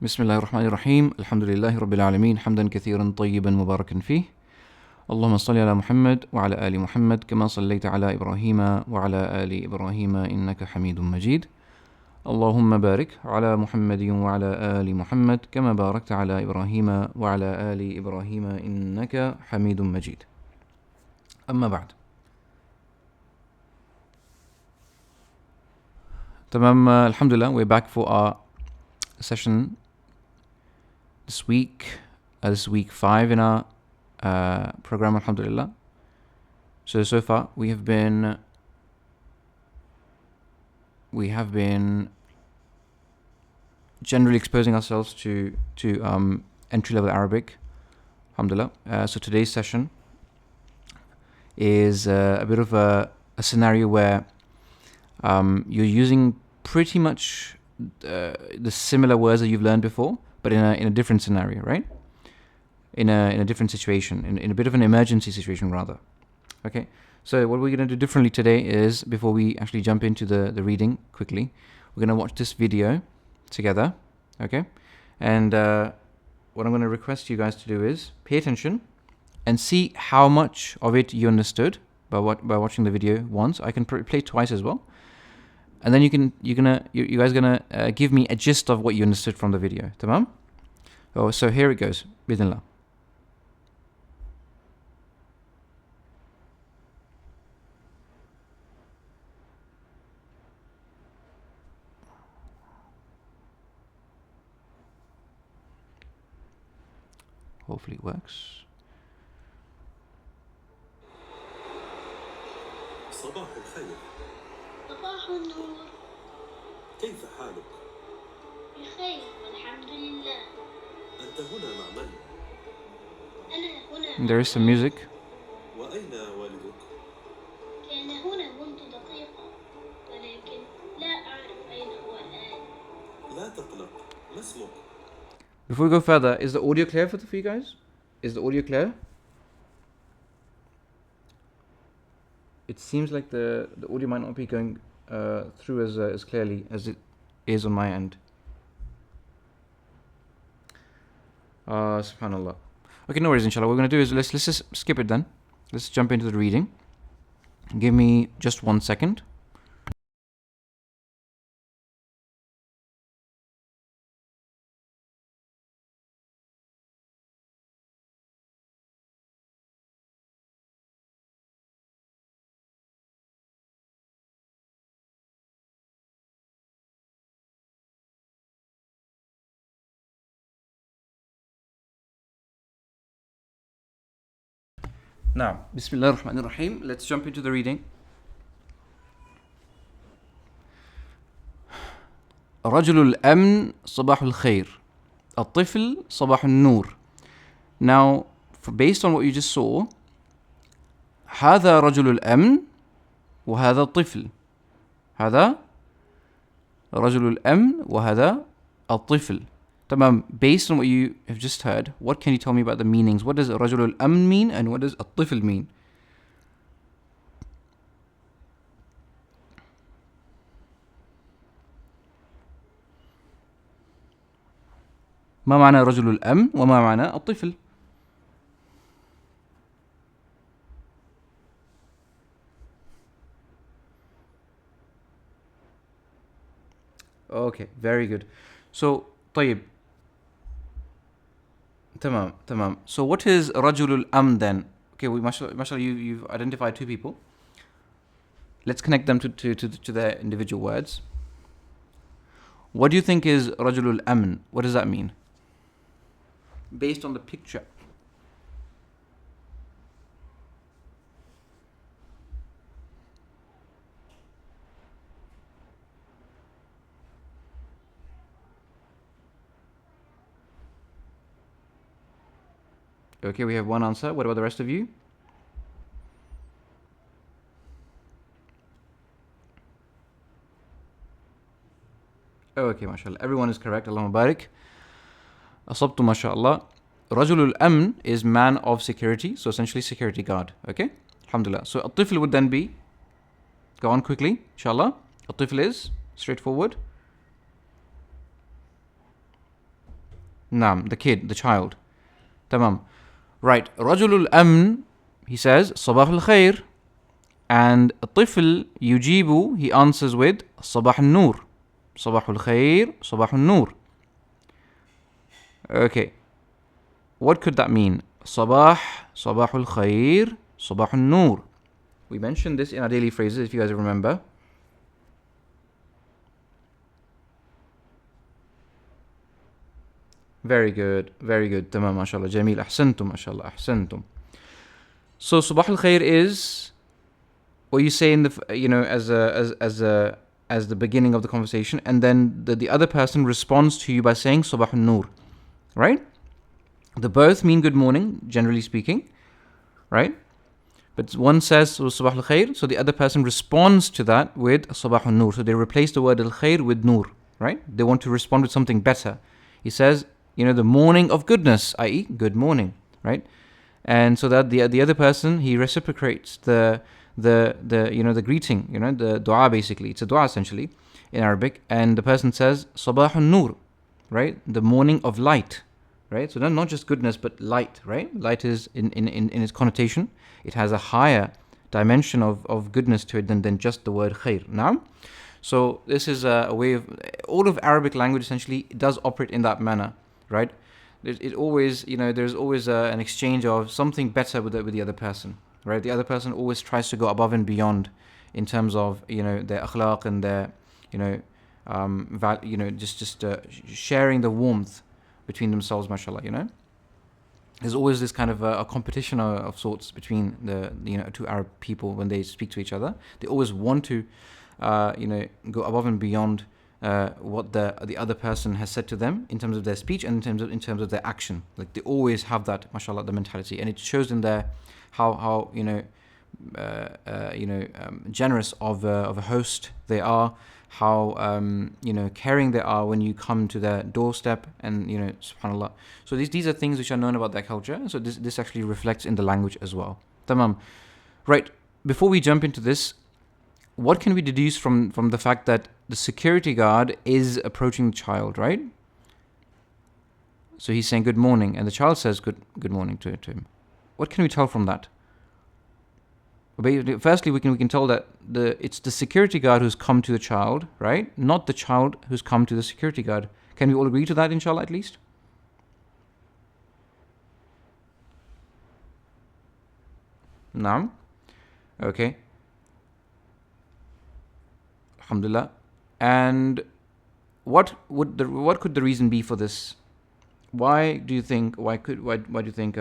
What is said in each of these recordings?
بسم الله الرحمن الرحيم الحمد لله رب العالمين حمدا كثيرا طيبا مباركا فيه اللهم صل على محمد وعلى آل محمد كما صليت على إبراهيم وعلى آل إبراهيم إنك حميد مجيد اللهم بارك على محمد وعلى آل محمد كما باركت على إبراهيم وعلى آل إبراهيم إنك حميد مجيد أما بعد. تمام. Alhamdulillah, we're back for our session this week. This is week 5 in our program, Alhamdulillah. So far we have been generally exposing ourselves to entry-level Arabic, Alhamdulillah. So today's session is a bit of a scenario where you're using pretty much the similar words that you've learned before, but in a different scenario, right? In a different situation, in a bit of an emergency situation rather. Okay, so what we're going to do differently today is, before we actually jump into the reading quickly, we're going to watch this video together, okay? And what I'm going to request you guys to do is pay attention and see how much of it you understood by watching the video once. I can play twice as well. And then you guys gonna give me a gist of what you understood from the video. Tamam? Oh, so here it goes. Bismillah. Hopefully it works. صباح الخير. صباح النور. كيف حالك؟ بخير والحمد لله. أنت هنا مع من؟ أنا هنا. There is some music. وأين والدك؟ كان هنا منذ دقيقة، ولكن لا أعرف أين هو الآن. لا تقلق، ما اسمك؟ Before we go further, is the audio clear for you guys? Is the audio clear? It seems like the audio might not be going through as clearly as it is on my end. Subhanallah. Okay, no worries, inshallah. What we're going to do is let's just skip it then. Let's jump into the reading. Give me just 1 second. Now, Bismillah ar-Rahman ar-Rahim. Let's jump into the reading. رجل الأمن صباح الخير الطفل صباح النور. Now, based on what you just saw, هذا رجل الأمن وهذا الطفل. هذا رجل الأمن وهذا الطفل. Tamam, based on what you have just heard, what can you tell me about the meanings? What does رجل الأمن mean and what does الطفل mean? ما معنى رجل الأمن وما معنى الطفل؟ Okay, very good. So, طيب. Tamam. So what is رجل الأمن then? Okay, mashallah, you've identified 2 people. Let's connect them to their individual words. What do you think is رجل الأمن? What does that mean? Based on the picture. Okay, we have 1 answer. What about the rest of you? Oh, okay, mashallah. Everyone is correct. Allahumma barik. Asabtu, mashallah. Rajulul Amn is man of security, so essentially security guard. Okay? Alhamdulillah. So At-Tifl would then be, go on quickly, inshallah. At-Tifl is straightforward. Naam, the kid, the child. Tamam. Right. Rajulul Amn, he says, Sabah al Khair. And Tifl yujibu, he answers with Sabah al Nur. Sabah al Khair, Sabah al Nur. Okay. What could that mean? Sabah, Sabah al Khair, Sabah al Nur. We mentioned this in our daily phrases, if you guys remember. Very good, very good. Tamam, mashallah. Jameel, ahsantum, mashallah, ahsantum. So, Sabah al Khair is what you say in the, as the beginning of the conversation, and then the other person responds to you by saying Sabah al Nur, right? The both mean good morning, generally speaking, right? But one says Sabah al Khair, so the other person responds to that with Sabah al Nur. So they replace the word al Khair with Nur, right? They want to respond with something better. He says, the morning of goodness, i.e., good morning, right? And so that the other person, he reciprocates the greeting, the dua basically. It's a dua essentially in Arabic. And the person says Sabah al Nur, right? The morning of light, right? So not just goodness, but light, right? Light is in its connotation. It has a higher dimension of goodness to it than just the word khair. Now, so this is a way of, all of Arabic language essentially does operate in that manner, right? It always, there's always an exchange of something better with the other person, right? The other person always tries to go above and beyond in terms of, their akhlaq and their, just sharing the warmth between themselves, mashallah, There's always this kind of a competition of sorts between the two Arab people when they speak to each other. They always want to, go above and beyond what the other person has said to them in terms of their speech and in terms of their action. Like they always have that, mashallah, the mentality, and it shows in their how generous of a host they are, how caring they are when you come to their doorstep, and subhanallah. So these are things which are known about their culture. So this actually reflects in the language as well. Tamam. Right. Before we jump into this, what can we deduce from the fact that the security guard is approaching the child, right? So he's saying good morning, and the child says good morning to him. What can we tell from that? Firstly, we can tell that it's the security guard who's come to the child, right? Not the child who's come to the security guard. Can we all agree to that, inshallah, at least? Naam. Okay. Alhamdulillah. And what could the reason be for this? Why do you think? Why do you think?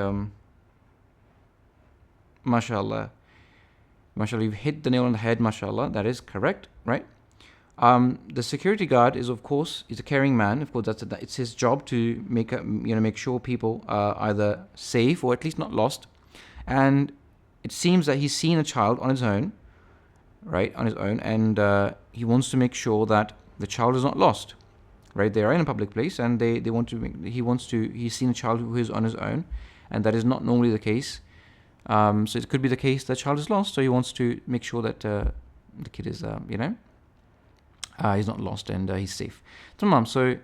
Mashallah. Mashallah, you've hit the nail on the head, mashallah. That is correct, right? The security guard is, of course, a caring man. Of course, it's his job to make sure people are either safe or at least not lost. And it seems that he's seen a child on his own, right? On his own, and he wants to make sure that the child is not lost, right? They are in a public place, and he's seen a child who is on his own, and that is not normally the case. So it could be the case that the child is lost, so he wants to make sure that the kid is, he's not lost and he's safe. تمام. So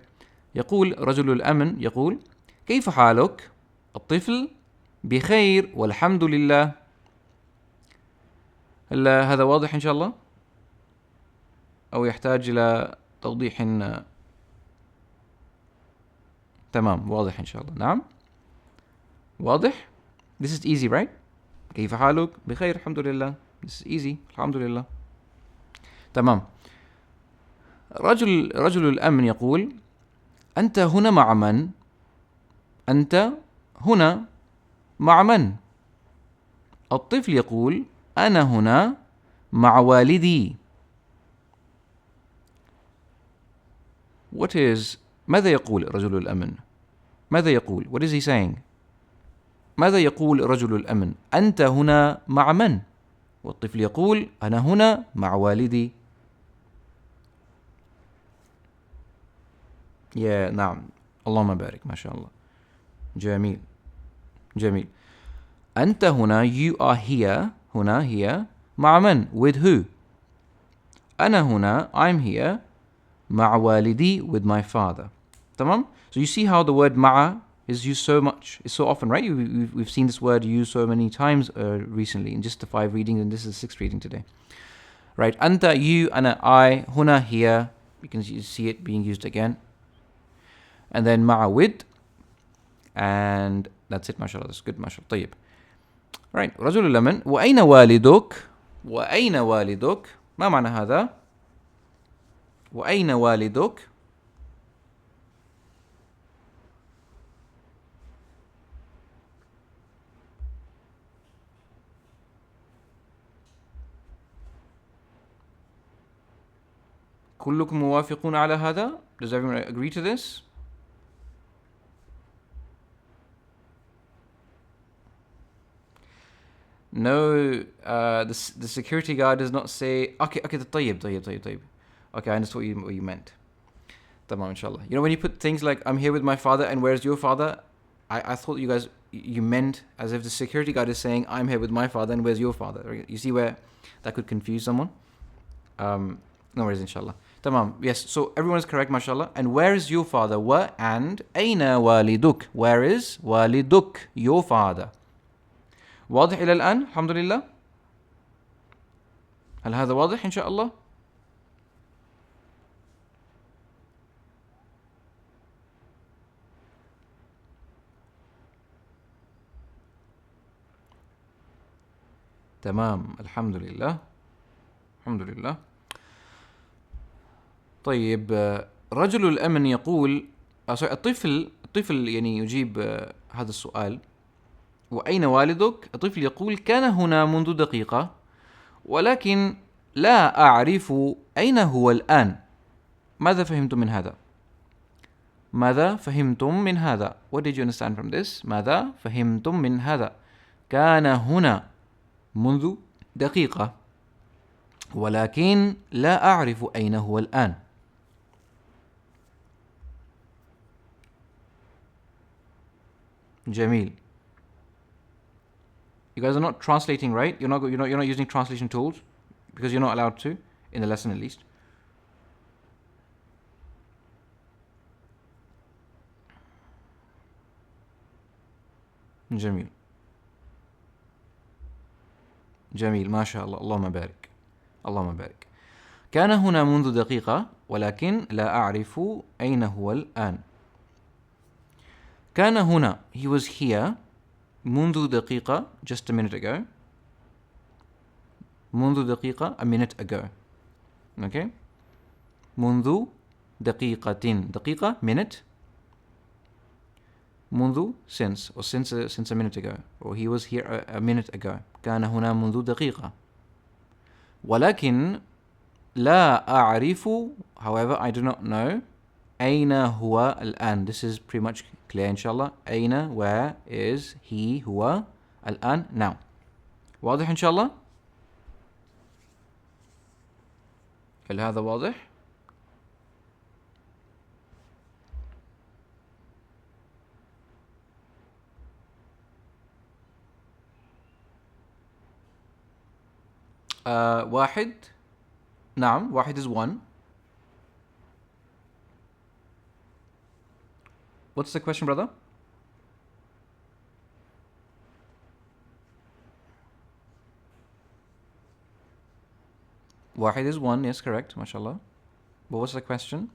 يقول رجل الأمن يقول كيف حالك؟ الطفل بخير والحمد لله. هل هذا واضح إن شاء الله؟ أو يحتاج إلى توضيح؟ تمام، واضح إن شاء الله. نعم، واضح. This is easy, right? كيف حالك؟ بخير الحمد لله. This is easy. الحمد لله. تمام. رجل الأمن يقول أنت هنا مع من؟ أنت هنا مع من؟ الطفل يقول أنا هنا مع والدي. ماذا يقول رجل الأمن؟ ماذا يقول؟ What is he saying? ماذا يقول رجل الأمن؟ أنت هنا مع من؟ والطفل يقول أنا هنا مع والدي. نعم. اللهم بارك. ما شاء الله. جميل. أنت هنا, you are here. هنا, here. مع من? With who? أنا هنا, I'm here. مع والدي, with my father. Tamam? So you see how the word ma'a is used so much, is so often, right? We've seen this word used so many times recently in just the 5 readings, and this is the 6th reading today. Right? Anta, you, ana, I, huna, here. You can see it being used again. And then ma'a with. And that's it, mashallah. That's good, mashallah. طيب. Right. رجل اليمن. وأين والدك؟ وأين والدك؟ ما معنى هذا؟ وأين والدك؟ كلكم موافقون على هذا? Does everyone agree to this? No, the security guard does not say, okay, طيب. Okay, I understand what you meant. Tamam, inshallah. You know, when you put things like, I'm here with my father and where's your father? I thought you meant as if the security guard is saying, I'm here with my father and where's your father? You see where that could confuse someone? No worries, inshallah. Tamam, yes, so everyone is correct, mashallah. And where is your father? Wa and Aina waliduk. Where is waliduk, your father? واضح إلى الآن؟ الحمد لله. هل هذا واضح إن شاء الله؟ تمام، الحمد لله. الحمد لله. طيب، رجل الأمن يقول الطفل يعني يجيب هذا السؤال. وأين والدك؟ الطفل يقول كان هنا منذ دقيقة ولكن لا أعرف أين هو الآن. ماذا فهمتم من هذا؟ ماذا فهمتم من هذا؟ What did you understand from this? ماذا فهمتم من هذا؟ كان هنا منذ دقيقة ولكن لا أعرف أين هو الآن. جميل. You guys are not translating, right? You're not using translation tools because you're not allowed to in the lesson, at least. جميل. جميل، ما شاء الله. اللهم بارك. اللهم بارك. كان هنا منذ دقيقة ولكن لا أعرف أين هو الآن. كان هنا, he was here. منذ دقيقة, just a minute ago. منذ دقيقة, a minute ago. Okay? منذ دقيقة. دقيقة, minute. منذ, since, or since a minute ago. Or he was here a minute ago. كان هنا منذ دقيقة. ولكن لا أعرف, however, I do not know. أين هو الآن? This is pretty much clear, inshallah. أين, where is he, هو, الآن, now. واضح إن شاء الله؟ هل هذا واضح؟ واحد. نعم, واحد is one. What's the question, brother? واحد is one, yes, correct, mashallah. But what's the question?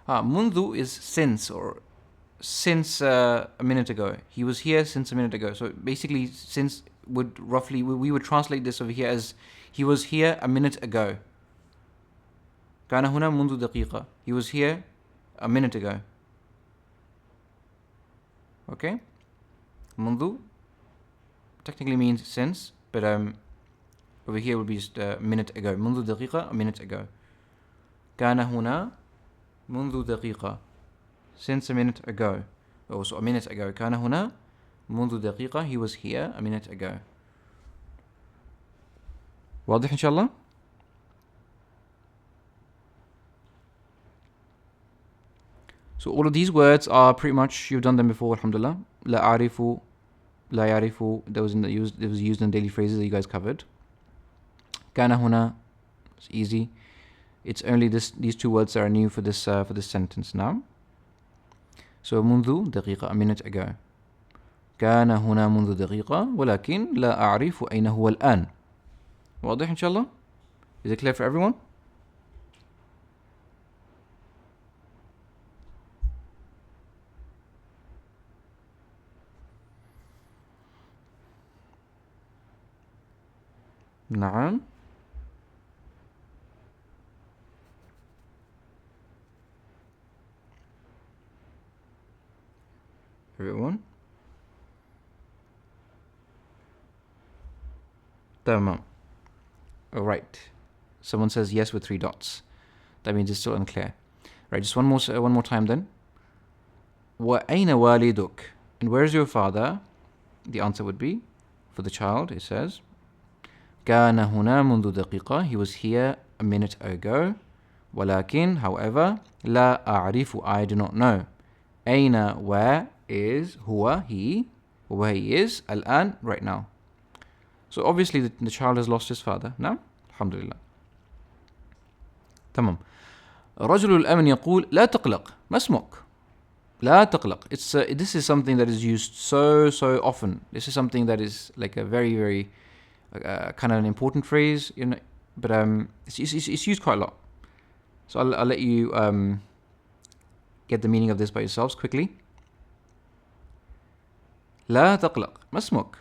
Mundu is since, or since a minute ago. He was here since a minute ago. So basically, since would roughly, we would translate this over here as he was here a minute ago. كان هنا منذ دقيقة. He was here a minute ago. Okay? منذ technically means since, but over here would be just a minute ago. منذ دقيقة, a minute ago. كان هنا منذ دقيقة, since a minute ago. Oh, so a minute ago. كان هنا منذ دقيقة, he was here a minute ago. واضح إن شاء الله؟ So all of these words are pretty much, you've done them before, alhamdulillah. لا أعرف لا يعرف, that was used in daily phrases that you guys covered. كان هنا, it's easy. It's only these two words that are new for this sentence now. So منذ دقيقة, a minute ago. كان هنا منذ دقيقة ولكن لا أعرف أين هو الآن. واضح إن شاء الله? Is it clear for everyone? نعم. Everyone? تمام. Alright. Someone says yes with 3 dots. That means it's still unclear. Right, just one more time then. وأين والدك? And where's your father? The answer would be, for the child, it says, كان هنا منذ دقيقة. He was here a minute ago. ولكن, however, لا أعرف, I do not know. أين, where is, هو, he, where he is, الآن, right now. So obviously the child has lost his father. Now, alhamdulillah. تمام. رجل الأمن يقول لا تقلق, ما اسمك? لا تقلق. This is something that is used so often. This is something that is like a very kind of an important phrase, you know, but it's used quite a lot. So I'll let you get the meaning of this by yourselves quickly. لا تقلق, ما اسمك?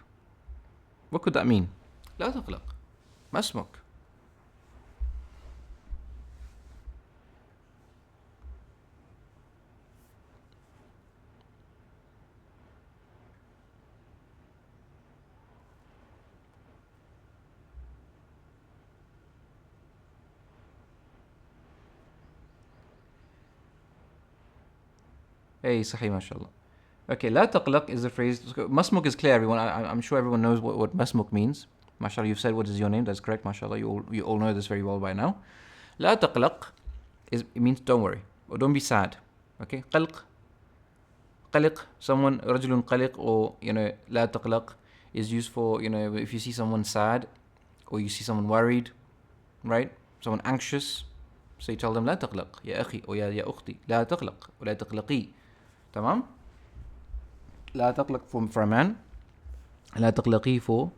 What could that mean? لا تقلق, ما اسمك? Hey, صحيح ما شاء الله. Okay, لا تقلق is the phrase. Masmuk is clear, everyone. I'm sure everyone knows what masmuk means. MashaAllah, you've said what is your name. That's correct, MashaAllah. You all know this very well by now. لا تقلق it means don't worry or don't be sad. Okay, قلق, قلق, someone, رجل قلق, or you know, لا تقلق is used for, you know, if you see someone sad or you see someone worried, right? Someone anxious, so you tell them لا تقلق يا أخي or يا أختي, لا تقلق ولا تقلقي. تمام. لا تقلق for a man, لا تقلقي for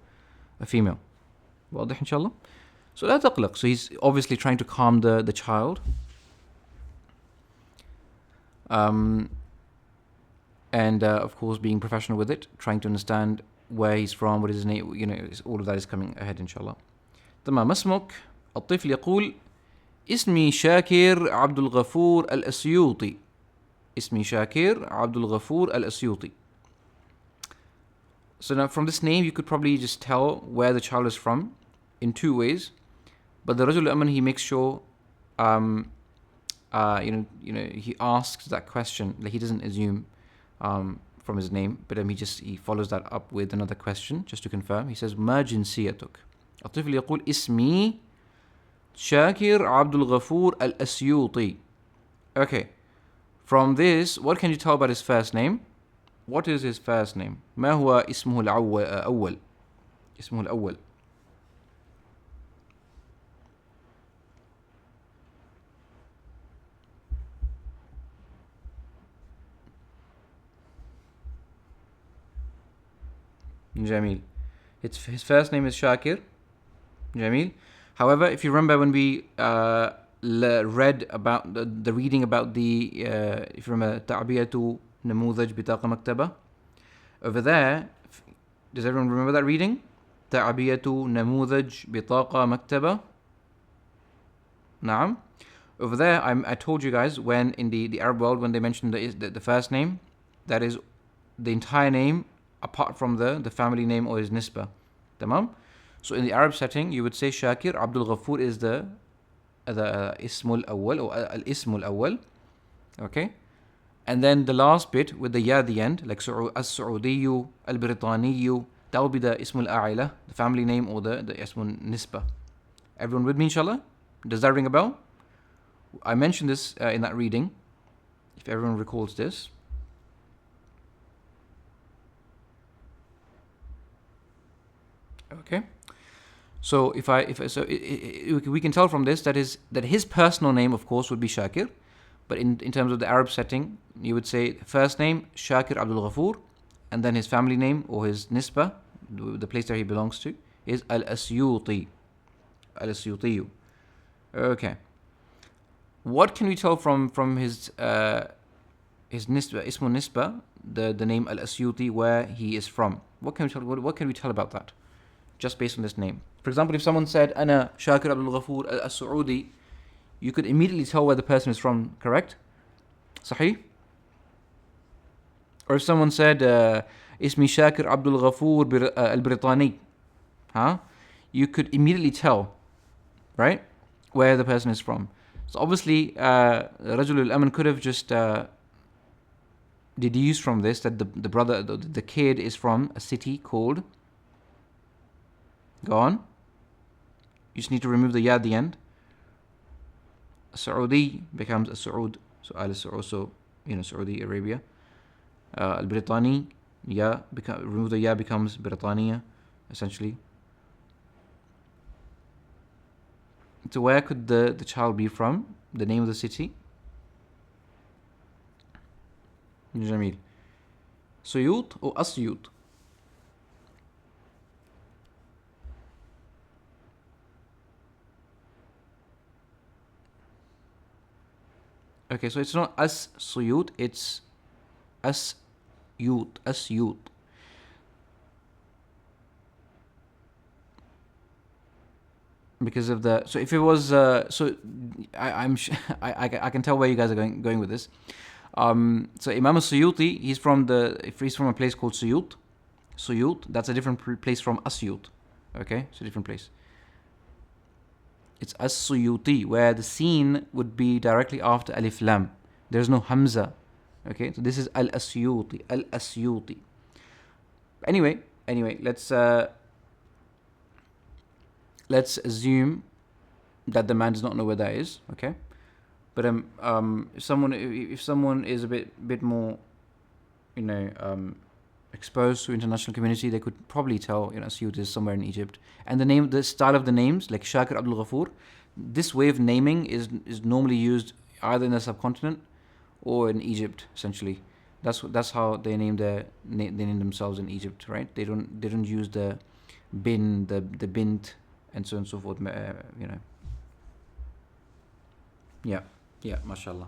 a female. واضح إن شاء الله. So لا تقلق. So he's obviously trying to calm the child. And of course being professional with it, trying to understand where he's from, what is his name, you know, all of that is coming ahead inshallah. تمام. ما اسمك؟ الطفل يقول اسمي شاكر عبد الغفور الأسيوطي. اسمي شاكر عبد الغفور الأسيوطي. So now from this name you could probably just tell where the child is from in 2 ways. But the Rajul Aman, he makes sure you know, he asks that question. Like he doesn't assume from his name, but he follows that up with another question just to confirm. He says ما جنسيتك؟ الطفل يقول اسمي شاكر عبد الغفور الأسيوطي. Okay, from this what can you tell about his first name? What is his first name? ما هو اسمه الأول؟ اسمه الأول. Jamil. His first name is Shakir. Jamil. However, if you remember when we read about the reading about the if you remember تعبئة نموذج بطاقة مكتبة, over there, does everyone remember that reading? تعبئة نموذج بطاقة مكتبة. نعم. Over there, I told you guys when in the Arab world, when they mentioned the first name, that is the entire name apart from the family name or his nisbah. Tamam? So in the Arab setting, you would say Shakir Abdul Ghafoor is the Ismul Awwal or Al-Ismul Awwal. Okay? And then the last bit with the ya at the end, like As-Saudiyu, Al-Britaniyu, that will be the Ismul A'ila, the family name or the Ismul Nisbah. Everyone with me, inshallah? Does that ring a bell? I mentioned this in that reading, if everyone recalls this. Okay. So we can tell from this that his personal name, of course, would be Shakir, but in terms of the Arab setting, you would say first name Shakir Abdul Ghafoor, and then his family name or his nisba, the place that he belongs to, is Al-Asyuti. Al-Asyutiyu. Okay. What can we tell from his nisba, Ismu Nisba, the name Al-Asyuti, where he is from? What can we tell about that? Just based on this name. For example, if someone said Ana Shakir Abdul Ghafoor Al-Saudi, you could immediately tell where the person is from, correct? Sahih? Or if someone said Ismi Shakir Abdul Ghafoor Al-Britani, you could immediately tell, right, where the person is from. So obviously, Rajul al-Aman could have just deduced from this that the kid is from a city called, go on, you just need to remove the ya at the end. Saudi becomes a Saud, so Al Saud, so Saudi Arabia. Al-Britani, remove the ya, becomes Britannia, essentially. So where could the child be from? The name of the city? Jamil. Suyut or Asyut? Okay, so it's not As-Suyut, it's Asyut. Because of the, so if it was I can tell where you guys are going with this. So Imam Suyuti, he's from a place called Suyut, that's a different place from Asyut. Okay, it's a different place. It's As-Suyuti, where the scene would be directly after Alif Lam. There's no Hamza. Okay, so this is Al-Asyuti. Al-Asyuti. Anyway, let's assume that the man does not know where that is. Okay, but if someone is a bit more, exposed to international community, they could probably tell, Asyut is somewhere in Egypt. And the style of the names, like Shakir Abdul Ghafoor, this way of naming is normally used either in the subcontinent or in Egypt, essentially. That's how they name themselves in Egypt, right? They don't use the bin, the bint, and so on and so forth. Yeah, mashallah.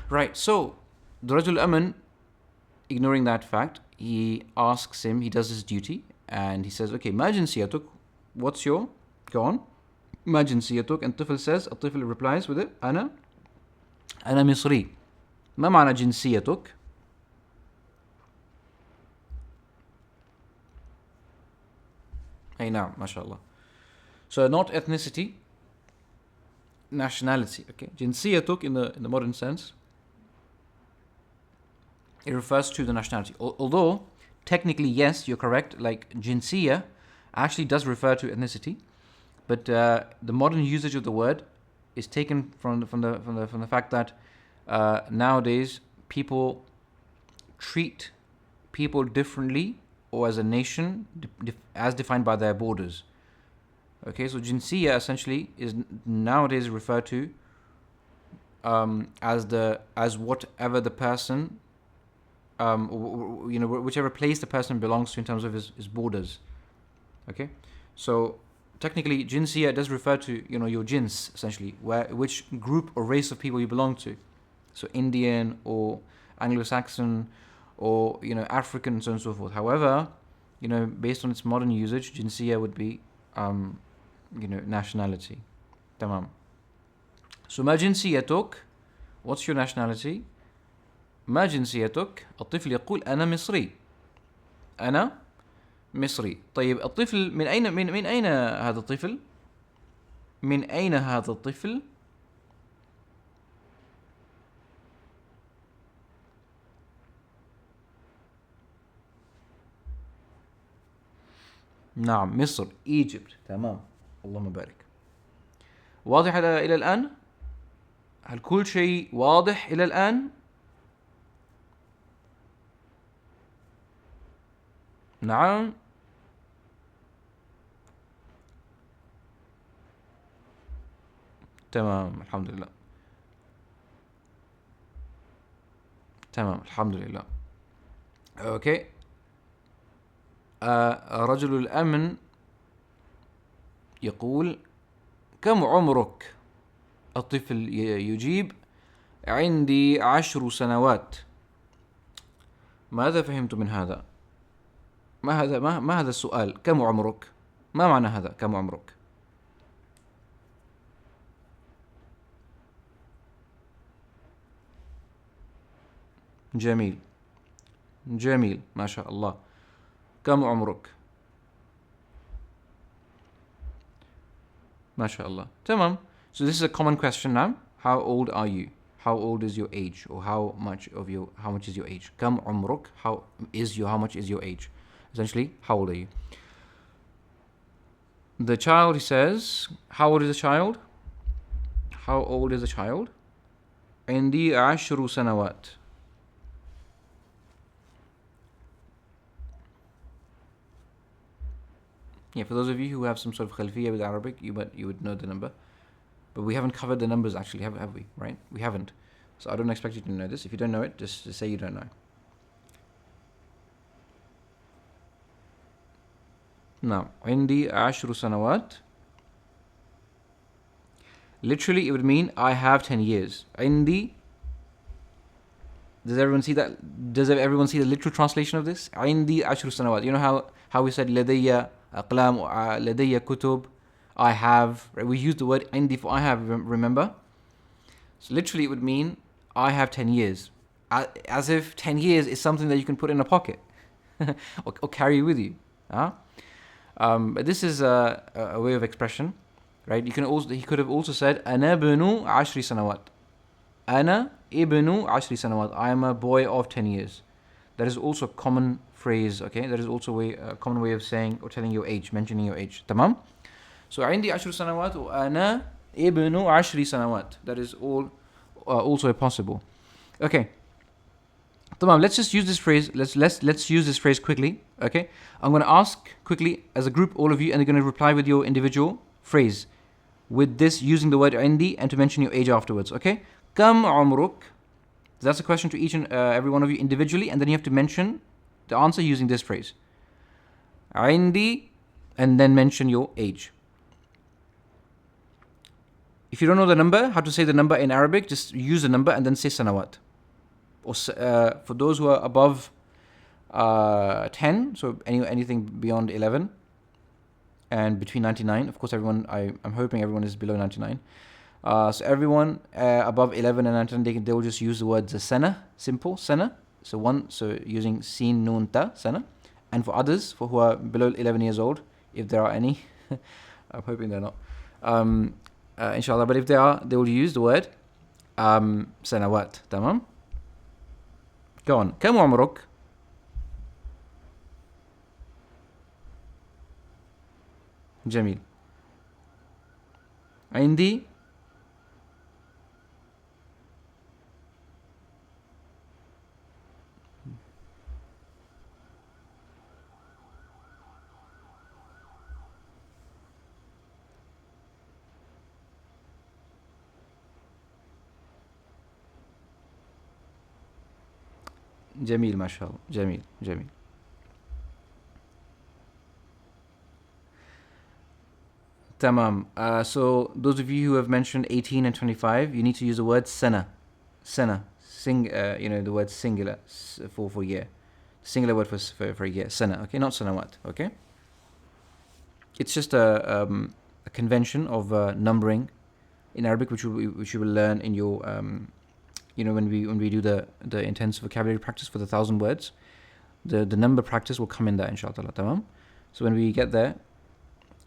Right. So the Rajul Aman, ignoring that fact, he does his duty, and he says, okay, ma jinsiyatuk, what's your, go on, ma jinsiyatuk, and Tifl says, Tifl replies with it, Ana Misri. Ma ma'na jinsiyatuk? Hey, now, mashallah. So not ethnicity, nationality. Okay, jinsiyatuk in the modern sense, it refers to the nationality. Although, technically, yes, you're correct. Like jinsiya actually does refer to ethnicity, but the modern usage of the word is taken from the fact that nowadays people treat people differently, or as a nation, as defined by their borders. Okay, so jinsiya essentially is nowadays referred to as whatever the person, whichever place the person belongs to in terms of his borders. Okay, so technically jinsiya does refer to your jins, essentially, which group or race of people you belong to. So Indian or Anglo-Saxon or African, and so on and so forth. However, based on its modern usage, jinsiya would be nationality. Tamam. So ma jinsiyatuk, what's your nationality? ما جنسيتك؟ الطفل يقول أنا مصري. أنا مصري. طيب الطفل من أين هذا الطفل؟ من أين هذا الطفل؟ نعم، مصر، Egypt. تمام، اللهم بارك. واضح إلى الآن؟ هل كل شيء واضح إلى الآن؟ نعم. تمام الحمد لله. تمام الحمد لله. اوكي. رجل الأمن يقول كم عمرك؟ الطفل يجيب عندي 10 سنوات. ماذا فهمت من هذا؟ ما هذا السؤال؟ كم عمرك؟ ما معنى هذا كم عمرك؟ جميل جميل ما شاء الله. كم عمرك؟ ما شاء الله. تمام. So this is a common question now. How old are you? How old is your age? Or how much is your age? كم عمرك? How much is your age? Essentially, how old are you? The child, he says, how old is the child? How old is the child? عندي 10 سنوات. Yeah, for those of you who have some sort of khalfiyya with Arabic, you would know the number. But we haven't covered the numbers actually, have we? Right? We haven't. So I don't expect you to know this. If you don't know it, just say you don't know. Now, عندي 10 سنوات. Literally, it would mean I have 10 years. عندي. Does everyone see that? Does everyone see the literal translation of this? عندي 10 سنوات. You know how we said لدي أقلام, لدي كتب, I have. Right? We use the word عندي for I have. Remember? So literally, it would mean I have 10 years. As if 10 years is something that you can put in a pocket or carry with you. But this is a way of expression, right? He could have also said أنا ابن 10 سنوات. أنا ابن 10 سنوات. I am a boy of 10 years. That is also a common phrase, okay? That is also a common way of saying or telling your age, mentioning your age. تمام? So عندي 10 سنوات وأنا ابن 10 سنوات. That is all also possible. Okay. Tamam, let's just use this phrase. Let's use this phrase quickly. Okay, I'm going to ask quickly as a group, all of you, and you're going to reply with your individual phrase, with this using the word عندي and to mention your age afterwards. Okay, كم عمرك? That's a question to each and every one of you individually, and then you have to mention the answer using this phrase. عندي, and then mention your age. If you don't know the number, how to say the number in Arabic, just use the number and then say sanawat. Or for those who are above 10, so anything beyond 11 and between 99, of course everyone, I'm hoping everyone is below 99. So everyone above 11 and 99, they will just use the word sana, simple, sana. So using sin, nun, ta, sana. And for others, for who are below 11 years old, if there are any, I'm hoping they're not, inshallah, but if they are, they will use the word sanawat, tamam? Go on. كم عمرك؟ جميل. عندي جميل ما شاء الله. جميل. Tamam. So those of you who have mentioned 18 and 25, you need to use the word sana. Sana. The word singular for year. Singular word for a year. Sana. Okay, not sanawat. Okay. It's just a convention of numbering in Arabic, which you will learn in your when we do the intense vocabulary practice for the 1,000 words, the number practice will come in there, inshallah. Tamam. So when we get there,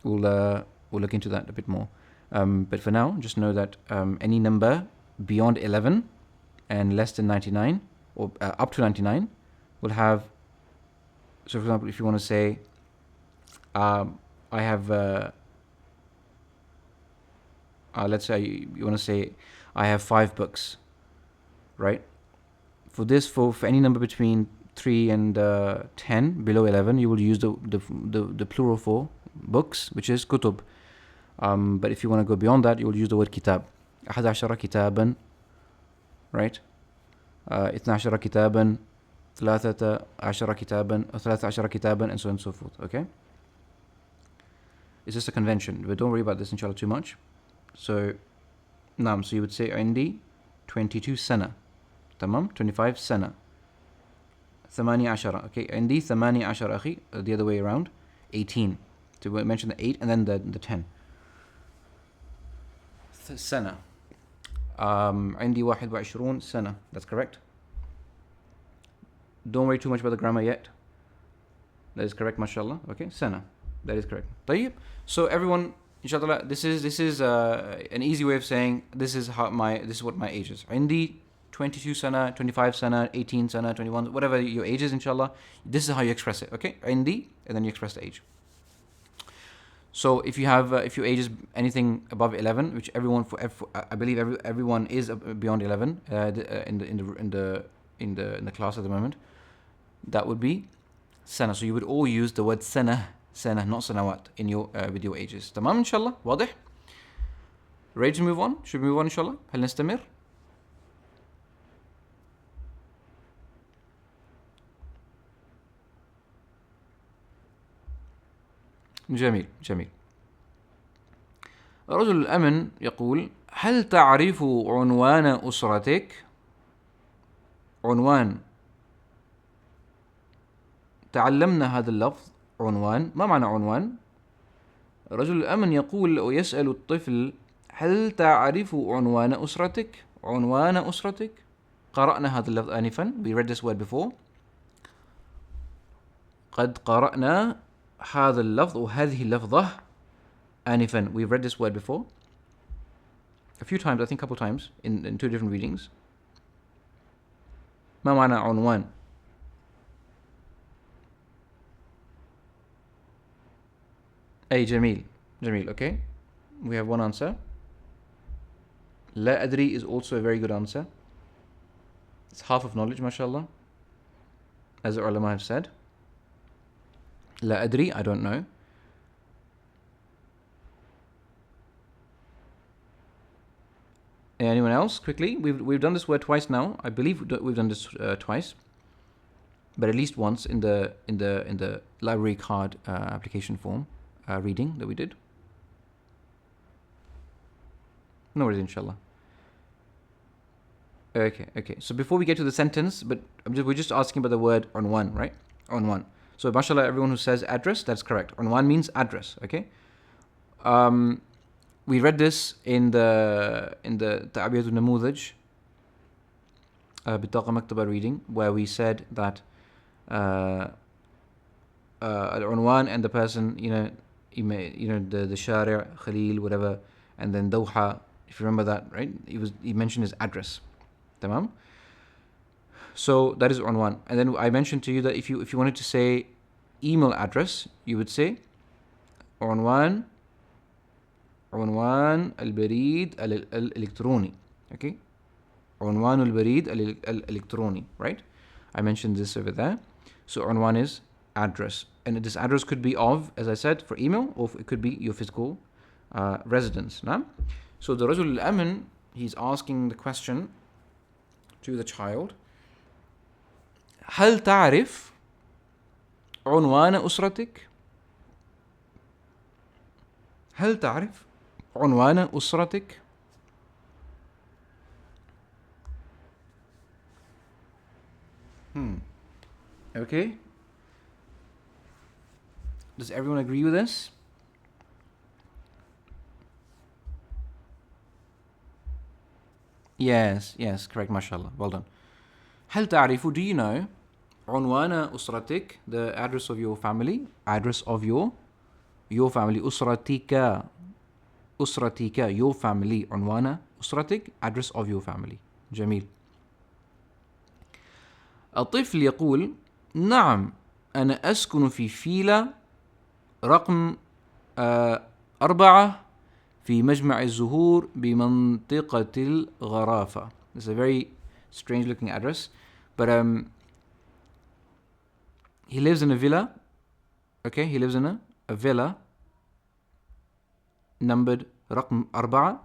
we'll look into that a bit more. But for now, just know that any number beyond 11 and less than 99, or up to 99, will have. So, for example, if you want to say, I have. Let's say you want to say, I have 5 books. Right? For this, for any number between 3 and 10, below 11, you will use the plural for books, which is kutub. But if you want to go beyond that, you will use the word kitab. 11 كتابا, right? 12 كتابا, 13 كتابا, 13 كتابا, and so on and so forth, okay? It's just a convention, but don't worry about this inshallah too much. So, naam, so you would say عندي 22 سنة, تمام, 25 سنة, 18, okay, عندي 18 أخي, the other way around, 18, to mention the 8 and then the 10. سنة, عندي 21 سنة, that's correct. Don't worry too much about the grammar yet. That is correct, mashallah. Okay, سنة, that is correct. طيب, so everyone, inshallah, this is an easy way of saying this is what my age is. عندي 22 سنة, 25 سنة, 18 سنة, 21, whatever your age is, inshallah. This is how you express it. Okay, عندي, and then you express the age. So if your age is anything above 11, which I believe everyone is beyond 11 in the class at the moment, that would be sana. So you would all use the word sana, not sanawat, in your with your ages. تمام inshallah, واضح? Ready to move on? Should we move on inshallah? هل نستمر؟ جميل. رجل الأمن يقول: هل تعرف عنوان أسرتك؟ عنوان. تعلمنا هذا اللفظ عنوان. ما معنى عنوان؟ رجل الأمن يقول ويسأل الطفل: هل تعرف عنوان أسرتك؟ عنوان أسرتك. قرأنا هذا اللفظ آنفا. We read this word before. قد قرأنا هذا اللفظ وهذه اللفظة آنفا. We've read this word before. A few times, I think a couple times, in two different readings. ما معنى عنوان؟ أي جميل, okay. We have one answer. لا أدري is also a very good answer. It's half of knowledge, mashallah, as the ulama have said. لا أدري, I don't know. Anyone else? Quickly, we've done this word twice now. I believe we've done this twice, but at least once in the library card application form reading that we did. No worries, inshallah. Okay. So before we get to the sentence, but we're just asking about the word unwan, right? Unwan. So mashallah, everyone who says address, that's correct. Unwan means address. Okay. We read this in the Ta'abiyat al-Namudhaj Bitaqa Maktaba reading, where we said that al-Unwan and the person, the Shari', Khalil, whatever, and then Dawha, if you remember that, right? He mentioned his address. Tamam? So that is Unwan. And then I mentioned to you that if you wanted to say email address, you would say Unwan البريد الإلكتروني. Okay? عنوان البريد الإلكتروني, right? I mentioned this over there. So عنوان is address. And this address could be of, as I said, for email, or it could be your physical residence. Nah? So the Rajul al-Amin, he's asking the question to the child: هل تعرف عنوان أسرتك؟ هل تعرف عنوان أسرتك؟ Okay. Does everyone agree with this? Yes, correct, mashallah. Well done. هل تعرف, do you know, عنوان أسرتك, the address of your family, address of your family, أسرتك, your family, عنوان أسرتك, address of your family. جميل. الطفل يقول: نعم، أنا أسكن في فيلا رقم 4 في مجمع الزهور بمنطقة الغرافة. This is a very strange looking address, but he lives in a villa. Okay, he lives in a villa numbered رقم 4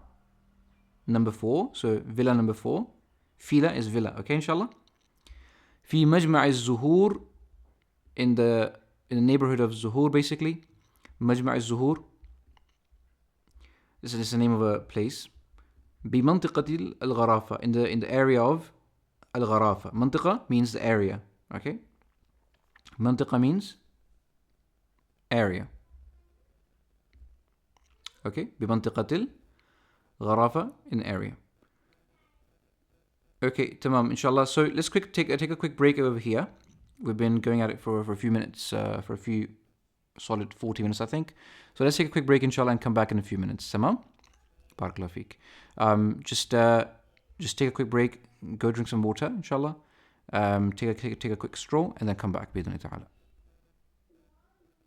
number 4. So villa number 4. Fila is villa. Okay, inshallah. في مجمع الزهور, in the neighborhood of Zuhur, basically. مجمع الزهور. This is the name of a place. بمنطقة الغرافة, in the area of الغرافة. منطقة means the area. Okay. منطقة means area. Okay. بمنطقة الغرافة, in area. Okay, tamam, inshallah. So let's take a quick break over here. We've been going at it for a few minutes, for a few solid 40 minutes, I think. So let's take a quick break, inshallah, and come back in a few minutes. Tamam? Barakallah feek. Just take a quick break, go drink some water, inshallah. Take a quick stroll, and then come back, bi-idhnillahi ta'ala.